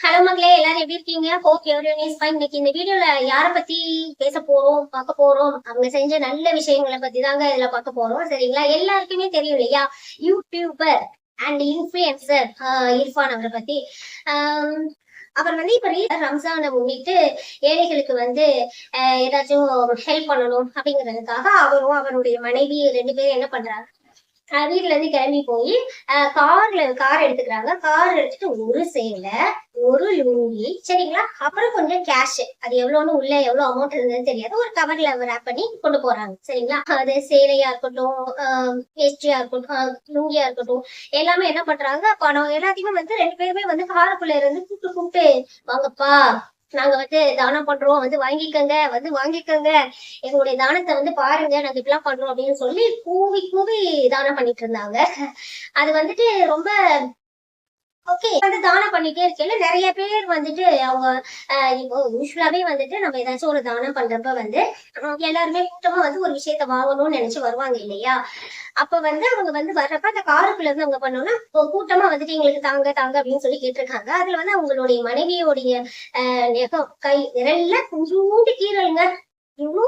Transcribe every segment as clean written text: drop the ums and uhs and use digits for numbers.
Hello மக்களே, எல்லாரும் எப்படி இருக்கீங்க? Hope everyone is fine. இன்னைக்கு இந்த வீடியோல யார பத்தி பேச போறோம், பார்க்க போறோம், அவங்க செஞ்ச நல்ல விஷயங்களை பத்தி தாங்க இதுல பார்க்க போறோம். சரிங்களா? எல்லாருக்குமே தெரியும் இல்லையா, யூடியூபர் அண்ட் இன்ஃபுளுசர் இர்ஃபான் அவரை பத்தி. அவர் வந்து இப்ப ரம்ஜானை முன்னிட்டு ஏழைகளுக்கு வந்து ஏதாச்சும் ஹெல்ப் பண்ணணும் அப்படிங்கிறதுக்காக அவரும் அவருடைய மனைவி 2 பேரும் என்ன பண்றாங்க, வீட்டுல இருந்து கிளம்பி போய் கார் எடுத்துக்கிறாங்க. கார் எடுத்துட்டு ஒரு சேலை, ஒரு லுங்கி, சரிங்களா, அப்புறம் கொஞ்சம் கேஷ், அது எவ்வளவுன்னு உள்ள எவ்வளவு அமௌண்ட் இருந்ததுன்னு தெரியாது, ஒரு கவர்ல ரேப் பண்ணி கொண்டு போறாங்க. சரிங்களா? அது சேலையா இருக்கட்டும், வேஷ்டியா இருக்கட்டும், லுங்கியா இருக்கட்டும், எல்லாமே என்ன பண்றாங்க, பணம் எல்லாத்தையுமே வந்து 2 பேருமே வந்து காருக்குள்ள இருந்து கூப்பிட்டு கூப்பிட்டு, வாங்கப்பா நாங்க வந்து தானம் பண்றோம், வந்து வாங்கிக்கோங்க, எங்களுடைய தானத்தை வந்து பாருங்க, நாங்க இப்படிலாம் பண்றோம் அப்படின்னு சொல்லி கூவி கூவி தானம் பண்ணிட்டு இருந்தாங்க. அது வந்துட்டு ரொம்ப ஓகே. வந்து தானம் பண்ணிட்டே இருக்கல நிறைய பேர் வந்துட்டு அவங்க இப்போ யூஸ்வலாவே வந்துட்டு நம்ம ஏதாச்சும் ஒரு தானம் பண்றப்ப வந்து எல்லாருமே கூட்டமா வந்து ஒரு விஷயத்த வாங்கணும்னு நினைச்சு வருவாங்க இல்லையா? அப்ப வந்து அவங்க வந்து வர்றப்ப அந்த காருக்குள்ள இருந்து அவங்க பண்ணோம்னா கூட்டமா வந்துட்டு எங்களுக்கு தாங்க தாங்க அப்படின்னு சொல்லி கேட்டிருக்காங்க. அதுல வந்து அவங்களுடைய மனைவியோடைய நெகம் கை விரல்ல கொஞ்சோண்டு கீரலுங்க, இவ்வளவு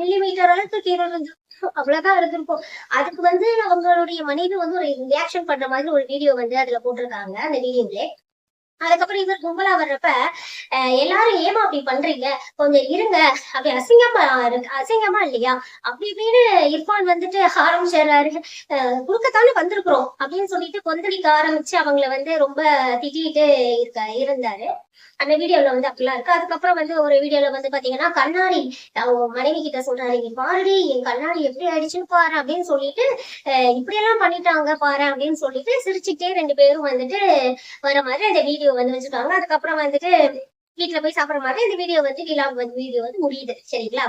மில்லிமீட்டர் அளவுக்கு கீரல் வந்து அவ்வளவுதான் இருந்திருக்கும். அதுக்கு வந்து அவங்களுடைய மனைவி வந்து ஒரு ரியாக்ஷன் பண்ற மாதிரி ஒரு வீடியோ வந்து அதுல போட்டிருக்காங்க. அந்த வீடியோல அதுக்கப்புறம் இவர் கும்பலா வர்றப்ப எல்லாரும் ஏமா அப்படி பண்றீங்க, கொஞ்சம் இருங்க, அப்படி அசிங்கமா இல்லையா அப்படி இப்படின்னு இர்ஃபான் வந்துட்டு ஆரம்பிச்சிடுறாரு. குடுக்கத்தானே வந்திருக்கிறோம் அப்படின்னு சொல்லிட்டு கொந்தளிக்க ஆரம்பிச்சு அவங்கள வந்து ரொம்ப திட்டிட்டு இருந்தாரு. அந்த வீடியோல வந்து அப்படிலாம் இருக்கு. அதுக்கப்புறம் வந்து ஒரு வீடியோல வந்து பாத்தீங்கன்னா கண்ணாடி அவங்க மனைவி கிட்ட சொல்றாரு, நீ பாருடி என் கண்ணாடி எப்படி ஆயிடுச்சுன்னு பாரு அப்படின்னு சொல்லிட்டு இப்படியெல்லாம் பண்ணிட்டாங்க பாரு அப்படின்னு சொல்லிட்டு சிரிச்சுட்டே 2 பேரும் வந்துட்டு வர மாதிரி அந்த வீடியோ வந்து வச்சுட்டாங்க. அதுக்கப்புறம் வந்துட்டு வீட்டுல போய் சாப்பிடுற மாதிரி இந்த வீடியோ வந்து வீடியோ வந்து முடியுது. சரிங்களா?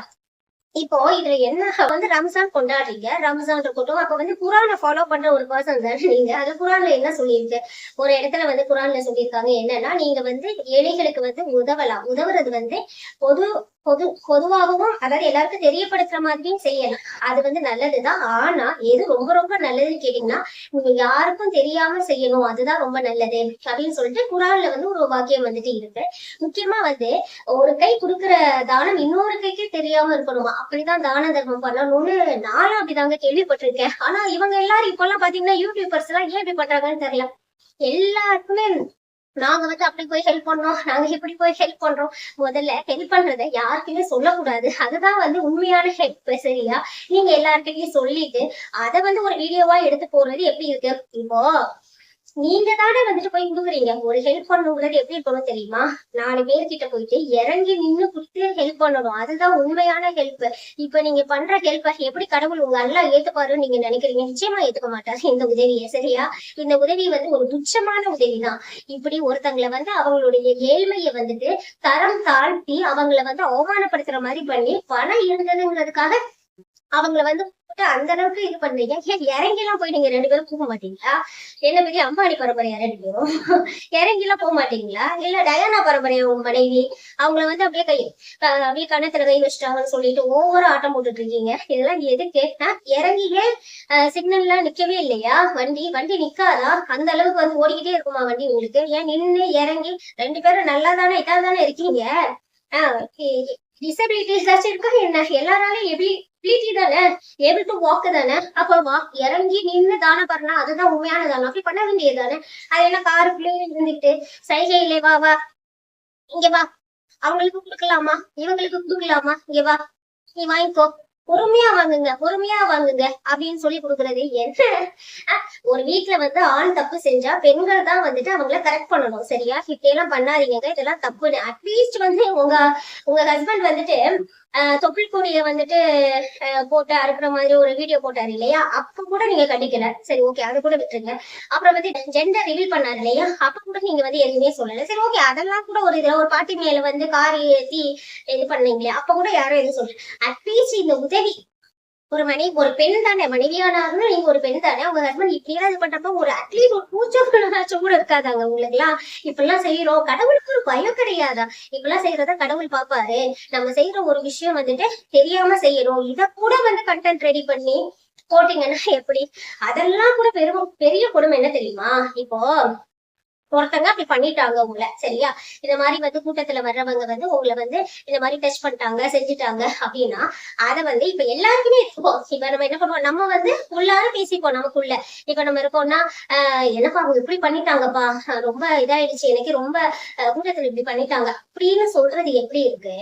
இப்போ இதுல என்ன வந்து ரம்ஜான் கொண்டாடுறீங்க, ரம்ஜான் இருக்கட்டும், அப்ப வந்து குரானை ஃபாலோ பண்ற ஒரு பர்சன் தானே நீங்க. அது குரான்ல என்ன சொல்லியிருக்கு, ஒரு இடத்துல வந்து குரான்ல சொல்லியிருக்காங்க என்னன்னா, நீங்க வந்து ஏழைகளுக்கு வந்து உதவலாம். உதவுறது வந்து பொது பொதுவாகவும், அதாவது எல்லாருக்கும் தெரியப்படுத்துற மாதிரியும் செய்யலாம். அது வந்து நல்லதுதான். ஆனா எது ரொம்ப ரொம்ப நல்லதுன்னு கேட்டீங்கன்னா, நீங்க யாருக்கும் தெரியாம செய்யணும், அதுதான் ரொம்ப நல்லது அப்படின்னு சொல்லிட்டு குரான்ல வந்து ஒரு வாக்கியம் வந்துட்டு இருக்கு. முக்கியமா வந்து ஒரு கை குடுக்குற தானம் இன்னொரு கைக்கே தெரியாம இருக்கணுமா, அப்படிதான் தான தர்மம் பண்ணணும்னு நானும் அப்படிதாங்க கேள்விப்பட்டிருக்கேன். ஆனா இவங்க எல்லாரும் இப்ப எல்லாம் பாத்தீங்கன்னா யூடியூபர்ஸ் எல்லாம் ஏன் இப்படி பண்றாங்கன்னு தெரியல. எல்லாருக்குமே நாங்க வந்து அப்படி போய் ஹெல்ப் பண்றோம், நாங்க இப்படி போய் ஹெல்ப் பண்றோம். முதல்ல ஹெல்ப் பண்றதை யாருக்குமே சொல்லக்கூடாது. அதுதான் வந்து உண்மையான ஹெல்ப். சரியா? நீங்க எல்லார்கிட்டயும் சொல்லிட்டு அதை வந்து ஒரு வீடியோவா எடுத்து போடுறது எப்படி இருக்கு? இப்போ நீங்க தானே வந்துட்டு போய் குடுக்குறீங்க. ஒரு ஹெல்ப் பண்ணுங்கிறது எப்படி இருக்கணும் தெரியுமா? 4 பேர்கிட்ட போயிட்டு இறங்கி நின்னு குடுத்து ஹெல்ப் பண்ணணும். அதுதான் உண்மையான ஹெல்ப். இப்ப நீங்க பண்ற ஹெல்ப்ப எப்படி கடவுள் உங்க அல்லா ஏத்துப்பாருன்னு நீங்க நினைக்கிறீங்க? நிச்சயமா ஏத்துக்க மாட்டாரு இந்த உதவியை. சரியா? இந்த உதவி வந்து ஒரு துச்சமான உதவிதான். இப்படி ஒருத்தங்களை வந்து அவங்களுடைய ஏழ்மையை வந்துட்டு தரம் தாழ்த்தி அவங்களை வந்து அவமானப்படுத்துற மாதிரி பண்ணி பணம் இருந்ததுங்கிறதுக்காக அவங்கள வந்து அந்த அளவுக்கு இது பண்றீங்க. ஏன் இறங்கி எல்லாம் போய் நீங்க 2 பேரும் போக மாட்டீங்களா? என்ன பெரிய அம்பானி பரம்பரையா 2 பேரும்? இறங்கி எல்லாம் போக மாட்டீங்களா? இல்ல டயானா பரம்பரையா உங்க மனைவி? அவங்கள வந்து அப்படியே கணத்துல கை வச்சுட்டாங்கன்னு சொல்லிட்டு ஒவ்வொரு ஆட்டம் போட்டுட்டு இருக்கீங்க. இதெல்லாம் எது கேட்டா இறங்கியே சிக்னல்ல நிக்கவே இல்லையா? வண்டி நிக்காதா? அந்த அளவுக்கு வந்து ஓடிக்கிட்டே இருக்குமா வண்டி உங்களுக்கு? ஏன் நின்று இறங்கி 2 பேரும் நல்லா தானே இதா தானே இருக்கீங்க? டிசபிலிட்டி ஏதாச்சும் இருக்கா என்ன? எல்லாராலையும் எபிலிட்டி தானே, ஏபிள் டு வாக் தானே. அப்ப இறங்கி நின்று தானம் பண்ணா அதுதான் உண்மையான தானம். அப்படி பண்ண வேண்டியது தானே. அது என்ன காருக்குள்ளேயே இருந்துகிட்டு சைகையிலே வா வா இங்க வா, அவங்களுக்கு கொடுக்கலாமா, இவங்களுக்கு கொடுக்கலாமா, இங்க வா நீ வாங்கிக்கோ, பொறுமையா வாங்குங்க அப்படின்னு சொல்லி கொடுக்கறது என்ன? ஒரு வீட்டுல வந்து ஆண் தப்பு செஞ்சா பெண்கள் தான் வந்துட்டு அவங்கள கரெக்ட் பண்ணணும். சரியா? இப்படி எல்லாம் பண்ணாதீங்க, இதெல்லாம் தப்புன்னு. அட்லீஸ்ட் வந்து உங்க ஹஸ்பண்ட் வந்துட்டு தொப்புள் கொடிய வந்துட்டு போட்டு அறுக்கிற மாதிரி ஒரு வீடியோ போட்டாரு இல்லையா? அப்ப கூட நீங்க கண்டிக்கல. சரி ஓகே, அதை கூட விட்டுருங்க. அப்புறம் வந்து ஜெண்டர் ரிவீல் பண்ணாரு இல்லையா? அப்ப கூட நீங்க வந்து எதுவுமே சொல்லல. சரி ஓகே, அதெல்லாம் கூட ஒரு இதுல ஒரு பாட்டி மேல வந்து கார் ஏத்தி இது பண்ணீங்களே, அப்ப கூட யாரும் எதுவும் சொல்லல. அட்லீஸ்ட் இந்த உதவி ஒரு பெண் தானே, மனைவியானாலும் நீங்க ஒரு பெண் தானே, உங்க ஹஸ்பண்ட் இப்படி எல்லாம் இது பண்றப்ப ஒரு அட்லீஸ்ட் ஒரு கூச்சம் கூட இருக்காதாங்க உங்களுக்கு எல்லாம்? இப்படி எல்லாம் செய்யறோம், கடவுளுக்கு ஒரு பயம் கிடையாதா? இப்பெல்லாம் செய்யறத கடவுள் பாப்பாரு. நம்ம செய்யற ஒரு விஷயம் வந்துட்டு தெரியாம செய்யறோம், இத கூட வந்து கண்டென்ட் ரெடி பண்ணி போட்டீங்கன்னா எப்படி? அதெல்லாம் கூட பெரிய கொடுமை என்ன தெரியுமா? இப்போ ஒருத்தங்க அப்படி பண்ணிட்டாங்க உங்களை, சரியா? இந்த மாதிரி வந்து கூட்டத்துல வர்றவங்க வந்து உங்களை வந்து இந்த மாதிரி டெஸ்ட் பண்ணிட்டாங்க, செஞ்சுட்டாங்க அப்படின்னா அதை வந்து இப்ப எல்லாருக்குமே இருக்கும். இப்ப நம்ம என்ன பண்ணுவோம், நம்ம வந்து உள்ளார பேசிப்போம் நமக்குள்ள. இப்ப நம்ம இருக்கோம்னா என்னப்பா அவங்க இப்படி பண்ணிட்டாங்கப்பா, ரொம்ப இதாயிடுச்சு எனக்கு, ரொம்ப கூட்டத்துல இப்படி பண்ணிட்டாங்க அப்படின்னு சொல்றது எப்படி இருக்கு?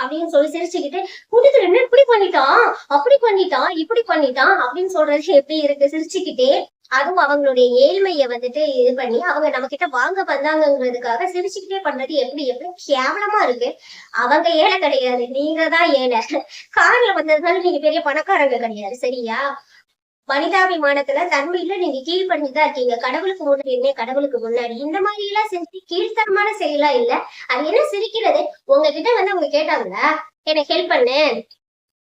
அப்படின்னு சொல்லி சிரிச்சுக்கிட்டு கூட்டத்துல என்ன இப்படி பண்ணிட்டான், அப்படி பண்ணிட்டான், இப்படி பண்ணிட்டான் அப்படின்னு சொல்றது எப்படி இருக்கு? சிரிச்சுக்கிட்டே, அதுவும் அவங்களுடைய ஏழ்மைய வந்துட்டு இது பண்ணி அவங்க நம்ம கிட்ட வாங்க வந்தாங்கிறதுக்காக சிரிச்சுக்கிட்டே பண்றது எப்படி எப்படி கேவலமா இருக்கு. அவங்க ஏழை கிடையாது, நீங்க தான் ஏழை. கார்ல வந்ததுனால நீங்க பெரிய பணக்காரங்க கிடையாது, சரியா? மனிதாபிமானத்துல தன்மையில நீங்க கீழ்படிஞ்சுதான் இருக்கீங்க. கடவுளுக்கு முன்னாடி என்ன, கடவுளுக்கு முன்னாடி இந்த மாதிரி எல்லாம் செஞ்சு கீழ்த்தரமான செயலா இல்ல. அது என்ன சிரிக்கிறது? உங்ககிட்ட வந்து அவங்க கேட்டாங்களா எனக்கு ஹெல்ப் பண்ணு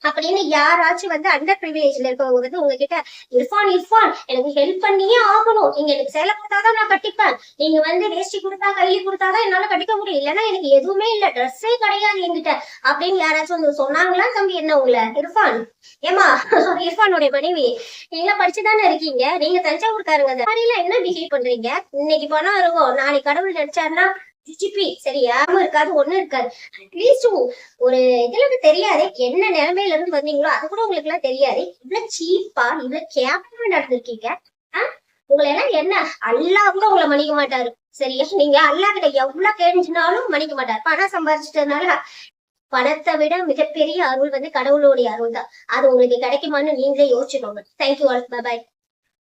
அப்படின்னு, யாராச்சும் வந்து அண்டர் பிரிவிலேஜ்ல இருக்கவங்க வந்து உங்ககிட்ட இர்ஃபான் இர்ஃபான் எனக்கு ஹெல்ப் பண்ணியே ஆகணும், நீங்க எனக்கு சேலை கொடுத்தாதான் நான் கட்டிப்பேன், நீங்க வந்து வேஷ்டி கொடுத்தா கைலி கொடுத்தாதான் என்னால கட்டிக்க முடியும், இல்லைன்னா எனக்கு எதுவுமே இல்ல, ட்ரெஸ்ஸே கிடையாது என்கிட்ட அப்படின்னு யாராச்சும் வந்து சொன்னாங்களா? தம்பி என்ன உங்களை இர்ஃபான், ஏமா இர்ஃபானுடைய மனைவி, நீங்க படிச்சுதானே இருக்கீங்க, நீங்க தஞ்சாவூர்காரங்க, அந்த மாதிரி எல்லாம் என்ன பிஹேவ் பண்றீங்க? இன்னைக்கு பணம் இருக்கும், நாளைக்கு கடவுள் நினைச்சாருன்னா ஜிபி சரியா இருக்காது, ஒண்ணு இருக்காது. அட்லீஸ்ட் ஒரு இதுல தெரியாது என்ன நிலைமையில இருந்து வந்தீங்களோ அது கூட உங்களுக்கு எல்லாம் தெரியாது. இவ்வளவு சீப்பா இவ்வளவு கேவலமா நடந்திருக்கீங்க. உங்களை எல்லாம் என்ன, அல்லா கூட உங்களை மன்னிக்க மாட்டாரு, சரியா? நீங்க அல்லா கிட்ட எவ்வளவு கேட்டுனாலும் மன்னிக்க மாட்டாரு. பணம் சம்பாதிச்சிட்டதுனால பணத்தை விட மிகப்பெரிய அருள் வந்து கடவுளுடைய அருள் தான். அது உங்களுக்கு கிடைக்குமான்னு நீங்களே யோசிச்சுக்கோங்க. Thank you all, by.